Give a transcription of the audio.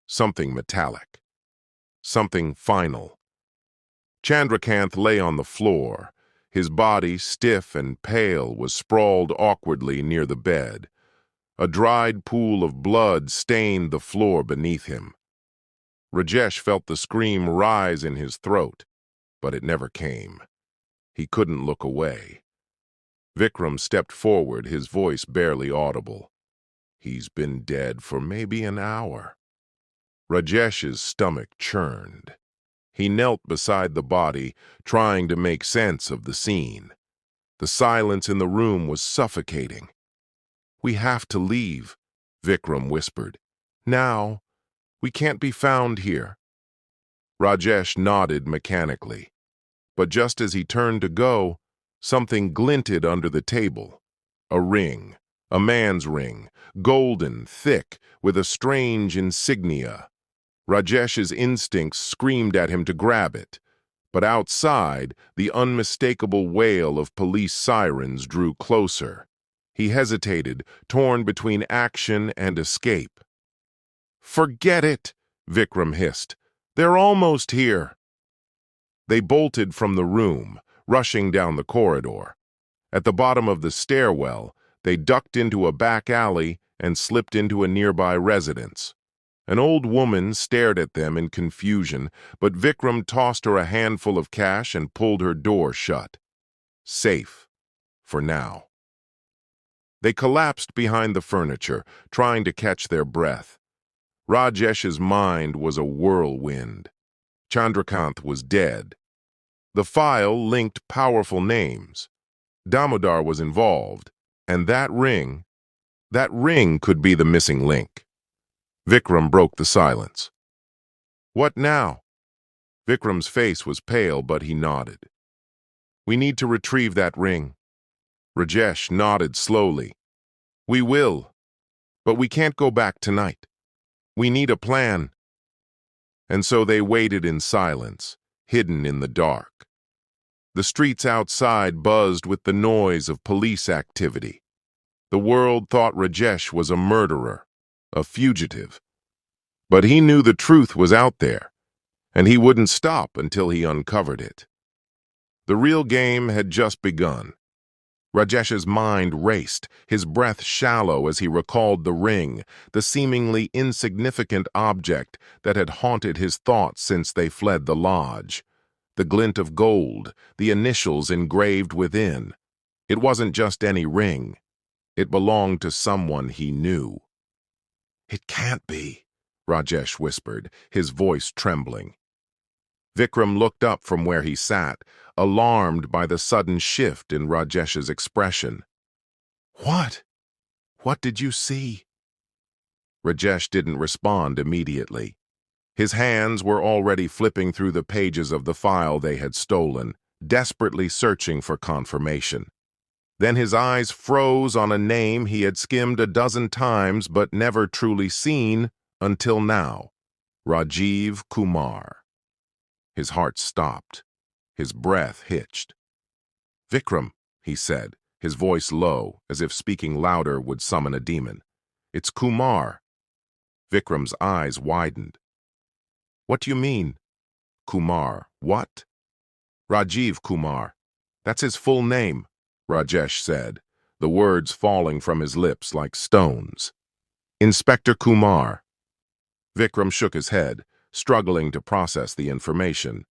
something metallic, something final. Chandrakanth lay on the floor. His body, stiff and pale, was sprawled awkwardly near the bed. A dried pool of blood stained the floor beneath him. Rajesh felt the scream rise in his throat, but it never came. He couldn't look away. Vikram stepped forward, his voice barely audible. He's been dead for maybe an hour. Rajesh's stomach churned. He knelt beside the body, trying to make sense of the scene. The silence in the room was suffocating. "We have to leave," Vikram whispered. "Now. We can't be found here." Rajesh nodded mechanically. But just as he turned to go, something glinted under the table. A ring, a man's ring, golden, thick, with a strange insignia. Rajesh's instincts screamed at him to grab it, but outside, the unmistakable wail of police sirens drew closer. He hesitated, torn between action and escape. "Forget it," Vikram hissed. "They're almost here." They bolted from the room, rushing down the corridor. At the bottom of the stairwell, they ducked into a back alley and slipped into a nearby residence. An old woman stared at them in confusion, but Vikram tossed her a handful of cash and pulled her door shut. Safe, for now. They collapsed behind the furniture, trying to catch their breath. Rajesh's mind was a whirlwind. Chandrakanth was dead. The file linked powerful names. Damodar was involved, and that ring could be the missing link. Vikram broke the silence. "What now?" Vikram's face was pale, but he nodded. "We need to retrieve that ring." Rajesh nodded slowly. "We will, but we can't go back tonight. We need a plan." And so they waited in silence, hidden in the dark. The streets outside buzzed with the noise of police activity. The world thought Rajesh was a murderer, a fugitive. But he knew the truth was out there, and he wouldn't stop until he uncovered it. The real game had just begun. Rajesh's mind raced, his breath shallow as he recalled the ring, the seemingly insignificant object that had haunted his thoughts since they fled the lodge. The glint of gold, the initials engraved within. It wasn't just any ring. It belonged to someone he knew. "It can't be," Rajesh whispered, his voice trembling. Vikram looked up from where he sat, alarmed by the sudden shift in Rajesh's expression. "What? What did you see?" Rajesh didn't respond immediately. His hands were already flipping through the pages of the file they had stolen, desperately searching for confirmation. Then his eyes froze on a name he had skimmed a dozen times but never truly seen until now: Rajiv Kumar. His heart stopped. His breath hitched. "Vikram," he said, his voice low, as if speaking louder would summon a demon. "It's Kumar." Vikram's eyes widened. "What do you mean?" "Kumar, what?" "Rajiv Kumar. That's his full name," Rajesh said, the words falling from his lips like stones. "Inspector Kumar." Vikram shook his head, struggling to process the information.